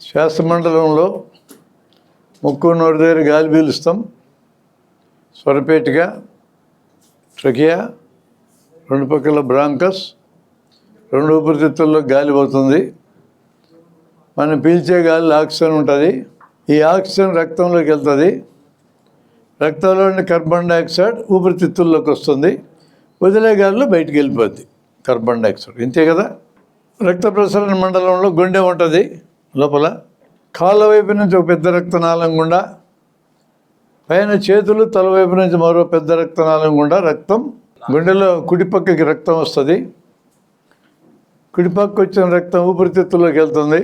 శ్వాసమండలంలో ముక్కు నోరు దగ్గర గాలి పీలుస్తాం, స్వరపేటిక, ట్రకియా, రెండు పక్కల బ్రాంకస్, రెండు ఊపిరితిత్తుల్లో గాలి పోతుంది. మనం పీల్చే గాలి ఆక్సిజన్ ఉంటుంది. ఈ ఆక్సిజన్ రక్తంలోకి వెళ్తుంది. రక్తంలోని కార్బన్ డైఆక్సైడ్ ఊపిరితిత్తుల్లోకి వస్తుంది. వదిలే గాలిలో బయటికి వెళ్ళిపోద్ది కార్బన్ డైఆక్సైడ్. ఇంతే కదా. రక్త ప్రసరణ మండలంలో గుండె ఉంటుంది. లోపల కాళ్ళ వైపు నుంచి ఒక పెద్ద రక్తనాళం గుండా, పైన చేతులు తల వైపు నుంచి మరో పెద్ద రక్తనాళం గుండా రక్తం గుండెలో కుడిపక్కకి రక్తం వస్తుంది. కుడిపక్క వచ్చిన రక్తం ఊపిరితిత్తుల్లోకి వెళ్తుంది.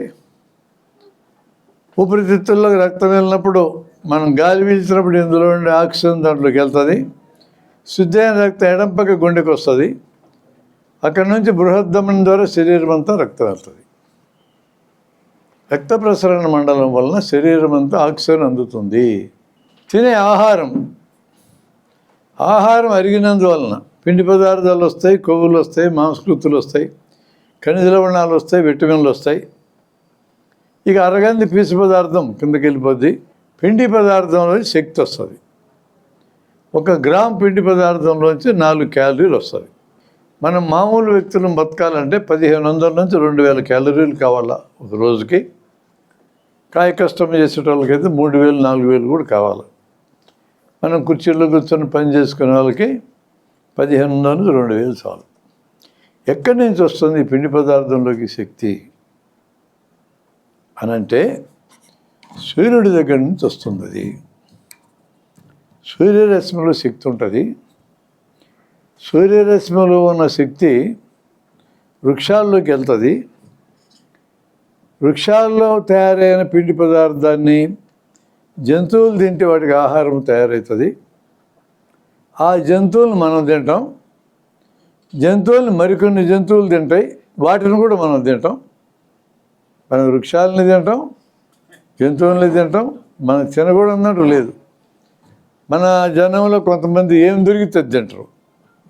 ఊపిరితిత్తుల్లోకి రక్తం వెళ్ళినప్పుడు మనం గాలి పీల్చినప్పుడు ఇందులో ఉండే ఆక్సిజన్ దాంట్లోకి వెళ్తుంది. శుద్ధి అయిన రక్తం ఎడం పక్క గుండెకి వస్తుంది. అక్కడి నుంచి బృహద్దమనం ద్వారా శరీరం అంతా రక్తం వెళ్తుంది. రక్త ప్రసరణ మండలం వలన శరీరం అంతా ఆక్సిజన్ అందుతుంది. తినే ఆహారం అరిగినందువలన పిండి పదార్థాలు వస్తాయి, కొవ్వులు వస్తాయి, మాంసకృతులు వస్తాయి, ఖనిజ లవణాలు వస్తాయి, విటమిన్లు వస్తాయి. ఇక అరగంది పీసు పదార్థం కిందకి వెళ్ళిపోద్ది. పిండి పదార్థంలో శక్తి వస్తుంది. 1 గ్రామ్ పిండి పదార్థంలోంచి 4 క్యాలరీలు వస్తుంది. మనం మామూలు వ్యక్తులను బతకాలంటే 1500 నుంచి 2000 క్యాలరీలు కావాలా ఒక రోజుకి. కాయ కష్టం చేసేటోళ్ళకైతే 3000, 4000 కూడా కావాలి. మనం కుర్చీల్లో కూర్చొని పని చేసుకునే వాళ్ళకి 1500 నుంచి 2000 చాలు. ఎక్కడి నుంచి వస్తుంది ఈ పిండి పదార్థంలోకి శక్తి అనంటే సూర్యుడి దగ్గర నుంచి వస్తుంది. అది సూర్యరశ్మిలో శక్తి ఉంటుంది. సూర్యరశ్మిలో ఉన్న శక్తి వృక్షాల్లోకి వెళ్తుంది. వృక్షాల్లో తయారైన పిండి పదార్థాన్ని జంతువులు తింటే వాటికి ఆహారం తయారవుతుంది. ఆ జంతువులను మనం తింటాం. జంతువుల్ని మరికొన్ని జంతువులు తింటాయి, వాటిని కూడా మనం తింటాం. మనం వృక్షాలని తింటాం, జంతువుల్ని తింటాం. మనం తినకూడదన్నట్టు లేదు. మన జనంలో కొంతమంది ఏం దొరికితే తింటారు.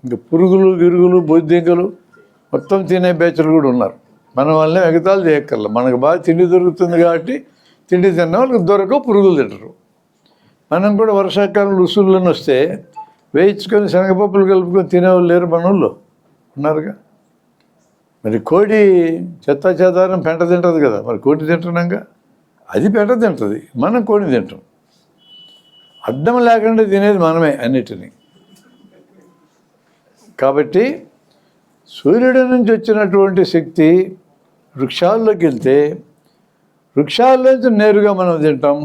ఇంకా పురుగులు, గిరుగులు, బొద్దింకలు మొత్తం తినే బ్యాచులు కూడా ఉన్నారు. మన వాళ్ళని ఎగతాలు చేయక్కర్ల. మనకు బాగా తిండి దొరుకుతుంది కాబట్టి తిండి తిన్న వాళ్ళకి దొరకవు, పురుగులు తింటారు. మనం కూడా వర్షాకాలంలో ఉసుళ్ళని వస్తే వేయించుకొని శనగపప్పులు కలుపుకొని తినేవాళ్ళు లేరు మన వాళ్ళు ఉన్నారుగా. మరి కోడి చెత్తాచెదారం పెంట తింటుంది కదా, మరి కోడి తింటున్నాక అది పెంట తింటుంది, మనం కోడి తింటాం. అడ్డం లేకుండా తినేది మనమే అన్నిటినీ. కాబట్టి సూర్యుడి నుంచి వచ్చినటువంటి శక్తి వృక్షాల్లోకి వెళ్తే వృక్షాల్లోంచి నేరుగా మనం తింటాం.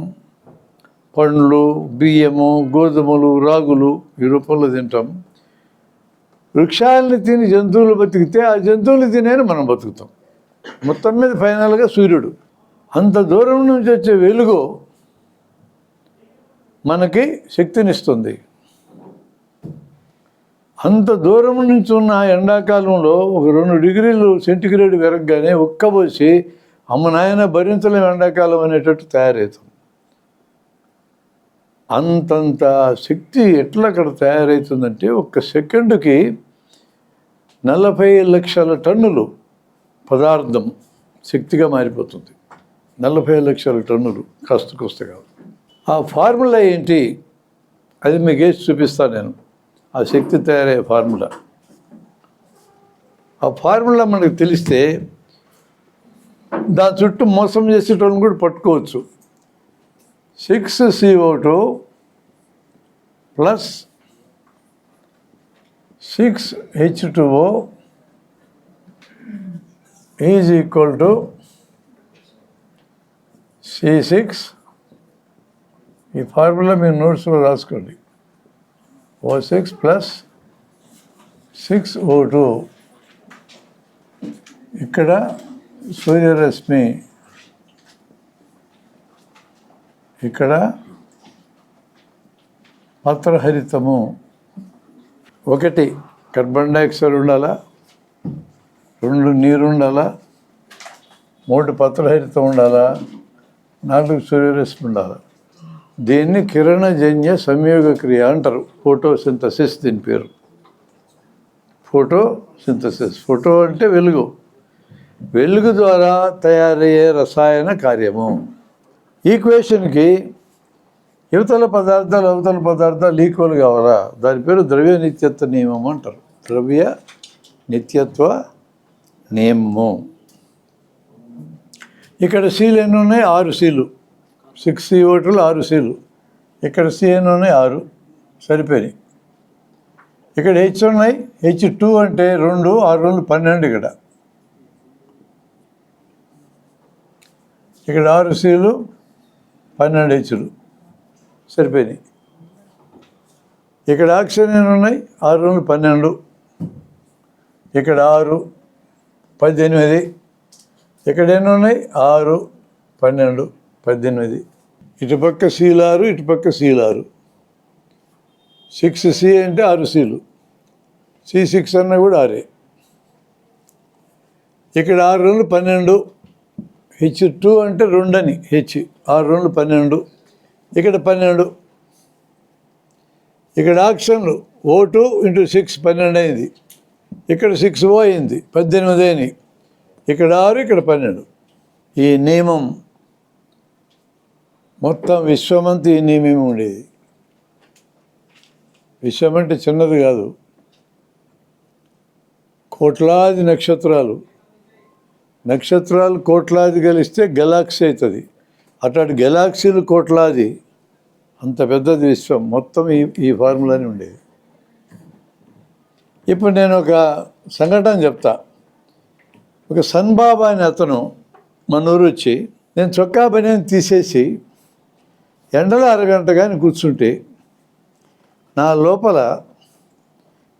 పండ్లు, బియ్యము, గోధుమలు, రాగులు ఈ రూపంలో తింటాం. వృక్షాలని తిని జంతువులు బతికితే ఆ జంతువులు తినేని మనం బతుకుతాం. మొత్తం మీద ఫైనల్గా సూర్యుడు. అంత దూరం నుంచి వచ్చే వెలుగు మనకి శక్తినిస్తుంది. అంత దూరం నుంచి ఉన్న ఎండాకాలంలో ఒక 2 డిగ్రీలు సెంటిగ్రేడ్ పెరగగానే ఉక్కబోసి అమ్మ నాయన భరించలేం ఎండాకాలం అనేటట్టు తయారవుతుంది. అంతంత శక్తి ఎట్లా అక్కడ తయారవుతుందంటే 1 సెకండుకి 40 లక్షల టన్నులు పదార్థం శక్తిగా మారిపోతుంది. 40 లక్షల టన్నులు కాస్త కాదు. ఆ ఫార్ములా ఏంటి అది మీకు వేసి చూపిస్తాను నేను. ఆ శక్తి తయారయ్యే ఫార్ములా. ఆ ఫార్ములా మనకు తెలిస్తే దాని చుట్టూ మోసం చేసేటోళ్ళని కూడా పట్టుకోవచ్చు. 6CO2 plus 6H2O is equal to C6. ఈ ఫార్ములా మీరు నోట్స్లో రాసుకోండి. O6 plus 6O2. ఇక్కడ సూర్యరశ్మి, ఇక్కడ పత్రహరితము. 1 కార్బన్ డైఆక్సైడ్ ఉండాలా, 2 నీరు ఉండాలా, 3 పత్రహరితం ఉండాలా, 4 సూర్యరశ్మి ఉండాలి. దీన్ని కిరణజన్య సంయోగ క్రియ అంటారు. ఫోటోసింథసిస్ దీని పేరు. ఫోటోసింథసిస్. ఫోటో అంటే వెలుగు, వెలుగు ద్వారా తయారయ్యే రసాయన కార్యము. ఈక్వేషన్కి అవతల పదార్థాలు ఈక్వల్ కావాలా? దాని పేరు ద్రవ్య నిత్యత్వ నియమం అంటారు. ద్రవ్య నిత్యత్వ నియమము. ఇక్కడ సీలు ఎన్ని ఉన్నాయి? 6 సీలు. 6 CO2 6 seal. ఇక్కడ సి ఎన్ని ఉన్నాయి? 6 సరిపోయినాయి. ఇక్కడ హెచ్ ఉన్నాయి. H2 అంటే 2, 6 2 12. ఇక్కడ 6 సీలు 12 హెచ్లు సరిపోయినాయి. ఇక్కడ ఆక్సిజన్ ఎన్ని ఉన్నాయి? 6 2 12. ఇక్కడ 6 18. ఇక్కడ ఎన్ని ఉన్నాయి? 6 12 18. ఇటుపక్క సీలు 6, ఇటుపక్క సీలు 6. 6C అంటే 6 సీలు. C6 అన్న కూడా 6. ఇక్కడ 6 2 12. H2 అంటే 2 అని. H 6 2 12. ఇక్కడ 12. ఇక్కడ ఆక్సిజన్లు O2 × 6 12 అయింది. ఇక్కడ 6O అయింది 18 అయినాయి. ఇక్కడ 6, ఇక్కడ 12. ఈ నియమం మొత్తం విశ్వమంతా ఈ నియమం ఉండేది. విశ్వం అంటే చిన్నది కాదు, కోట్లాది నక్షత్రాలు కోట్లాది కలిస్తే గెలాక్సీ అవుతుంది. అట్లాంటి గెలాక్సీలు కోట్లాది, అంత పెద్దది విశ్వం. మొత్తం ఈ ఫార్ములానే ఉండేది. ఇప్పుడు నేను ఒక సంఘటన చెప్తా. ఒక సన్బాబా అనే అతను మన ఊరు వచ్చి, నేను చొక్కా బనియన్ తీసేసి ఎండలో అరగంట కానీ కూర్చుంటే నా లోపల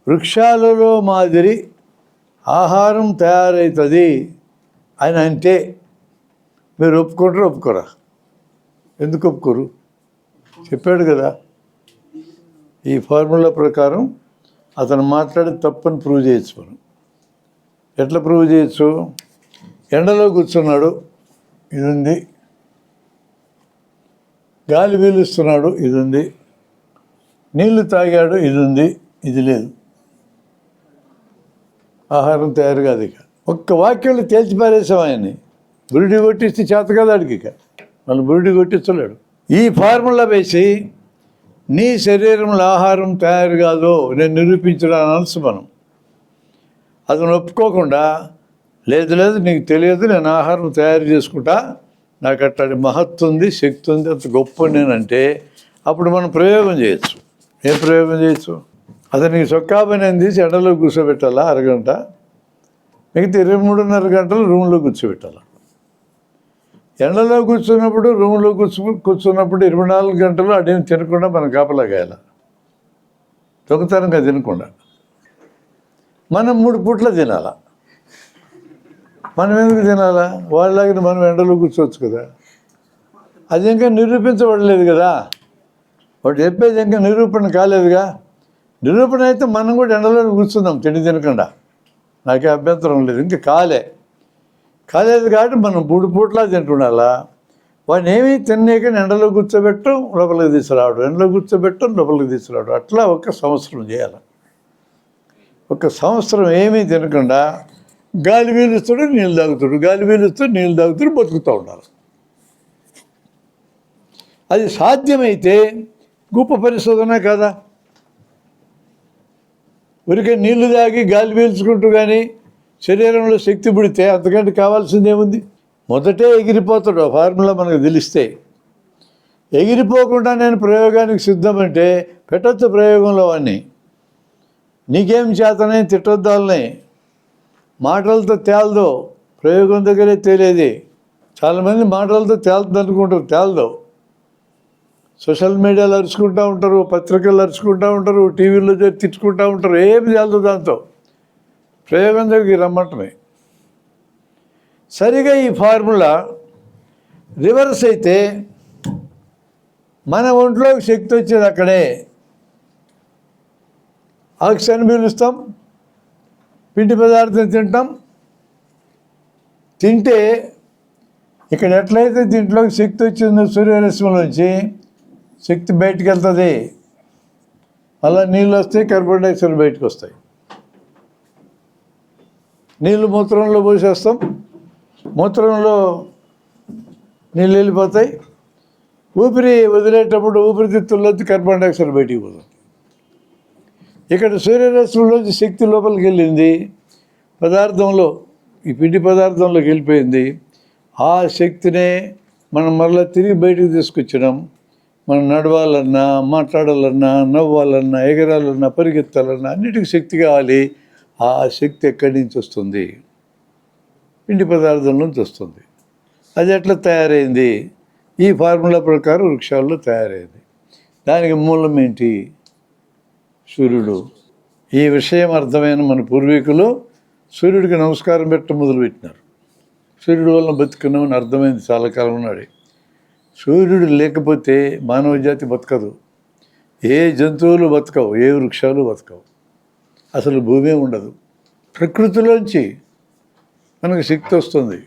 వృక్షాలలో మాదిరి ఆహారం తయారవుతుంది అని అంటే మీరు ఒప్పుకుంటారా ఒప్పుకోరా? ఎందుకు ఒప్పుకోరు? చెప్పాడు కదా. ఈ ఫార్ములా ప్రకారం అతను మాట్లాడి తప్పని ప్రూవ్ చేయొచ్చు. మనం ఎట్లా ప్రూవ్ చేయొచ్చు? ఎండలో కూర్చున్నాడు, ఇది ఉంది. గాలి పీలుస్తున్నాడు, ఇది ఉంది. నీళ్లు తాగాడు, ఇది ఉంది. ఇది లేదు. ఆహారం తయారు కాదు. ఇక ఒక్క వాక్యంలో తేల్చిపారేసాం ఆయన్ని. బురిడి కొట్టిస్తే చేత కదా అడిగి. ఇక వాళ్ళు బురిడి కొట్టించలేడు. ఈ ఫార్ములా వేసి నీ శరీరంలో ఆహారం తయారు కాదు నేను నిరూపించడానికి అనసు. మనం అతను ఒప్పుకోకుండా, లేదు నీకు తెలియదు, నేను ఆహారం తయారు చేసుకుంటా, నాకు అట్లాంటి మహత్తు ఉంది, శక్తి ఉంది, అంత గొప్ప నేనంటే అప్పుడు మనం ప్రయోగం చేయొచ్చు. ఏం ప్రయోగం చేయొచ్చు? అతనికి చొక్కా బనియన్ తీసి ఎండలో కూర్చోబెట్టాలా అరగంట, మిగతా 23.5 గంటలు రూమ్లో కూర్చోబెట్టాలి. ఎండలో కూర్చున్నప్పుడు, రూమ్లో కూర్చున్నప్పుడు 24 గంటలు అదేం తినకుండా మనం కాపలాగాయాల, దొంగతనంగా తినకుండా. మనం 3 పూట్ల తినాలా. మనం ఎందుకు తినాలా? వాళ్ళలాగిన మనం ఎండలో కూర్చోవచ్చు కదా. అది ఇంకా నిరూపించబడలేదు కదా. వాడు చెప్పేది ఇంకా నిరూపణ కాలేదుగా. నిరూపణ అయితే మనం కూడా ఎండలో కూర్చుందాం తిండి తినకుండా, నాకే అభ్యంతరం లేదు. ఇంకా కాలేదు కాబట్టి మనం 3 పూట్లా తింటుండాలా. వాడిని ఏమీ తినేకని ఎండలో కూర్చోబెట్టడం, లోపలికి తీసుకురావడం, ఎండలో కూర్చోబెట్టడం, లోపలికి తీసుకురావడం. అట్లా 1 సంవత్సరం చేయాలి. 1 సంవత్సరం ఏమీ తినకుండా గాలి పీలుస్తాడు, నీళ్ళు తాగుతాడు, గాలి పీలుస్తాడు, నీళ్ళు తాగుతాడు, బతుకుతూ ఉండాలి. అది సాధ్యమైతే గొప్ప పరిశోధన కదా. ఊరికే నీళ్లు తాగి గాలి పీల్చుకుంటూ కానీ శరీరంలో శక్తి పుడితే అంతకంటే కావాల్సిందేముంది? మొదటే ఎగిరిపోతాడు. ఆ ఫార్ములా మనకు తెలిస్తే. ఎగిరిపోకుండా నేను ప్రయోగానికి సిద్ధమంటే పెట్టొచ్చు ప్రయోగంలో అన్నీ. నీకేం చేతనే తిట్టొద్దాలని మాటలతో తేలదు, ప్రయోగం దగ్గరే తేలేది. చాలామంది మాటలతో తేలుతుంది అనుకుంటారు, తేలదు. సోషల్ మీడియాలో అరుచుకుంటూ ఉంటారు, పత్రికలు అరుచుకుంటూ ఉంటారు, టీవీలో తిట్టుకుంటూ ఉంటారు. ఏమి తేలదు దాంతో. ప్రయోగం దగ్గరికి రమ్మంటమే. సరిగా ఈ ఫార్ములా రివర్స్ అయితే మన ఒంట్లోకి శక్తి వచ్చేది అక్కడే. ఆక్సిజన్ పీలుస్తాం, పిండి పదార్థం తింటాం. తింటే ఇక్కడ ఎట్లయితే దీంట్లోకి శక్తి వచ్చిందో సూర్యరశ్మిలోంచి శక్తి బయటికి వెళ్తుంది. అలా నీళ్ళు వస్తాయి, కార్బన్ డైఆక్సైడ్ బయటకు వస్తాయి. నీళ్ళు మూత్రంలో పోసేస్తాం, మూత్రంలో నీళ్ళు వెళ్ళిపోతాయి. ఊపిరి వదిలేటప్పుడు ఊపిరితిత్తుల్లోంచి కార్బన్ డైఆక్సైడ్ బయటికి పోతుంది. ఇక్కడ సూర్యరశ్మిలోంచి శక్తి లోపలికి వెళ్ళింది, పదార్థంలో ఈ పిండి పదార్థంలోకి వెళ్ళిపోయింది. ఆ శక్తినే మనం మరలా తిరిగి బయటకు తీసుకొచ్చడం. మనం నడవాలన్నా, మాట్లాడాలన్నా, నవ్వాలన్నా, ఎగరాలన్నా, పరిగెత్తాలన్నా అన్నిటికీ శక్తి కావాలి. ఆ శక్తి ఎక్కడి నుంచి వస్తుంది? పిండి పదార్థం నుంచి వస్తుంది. అది ఎట్లా తయారైంది? ఈ ఫార్ములా ప్రకారం వృక్షాల్లో తయారైంది. దానికి మూలం ఏంటి? సూర్యుడు. ఈ విషయం అర్థమైన మన పూర్వీకులు సూర్యుడికి నమస్కారం పెట్టడం మొదలుపెట్టినారు. సూర్యుడి వల్ల బతుకున్నామని అర్థమైంది చాలా కాలం నాడే. సూర్యుడు లేకపోతే మానవ జాతి బతకదు. ఏ జంతువులు బతకవు, ఏ వృక్షాలు బతకవు, అసలు భూమి ఉండదు. ప్రకృతిలోంచి మనకు శక్తి వస్తుంది.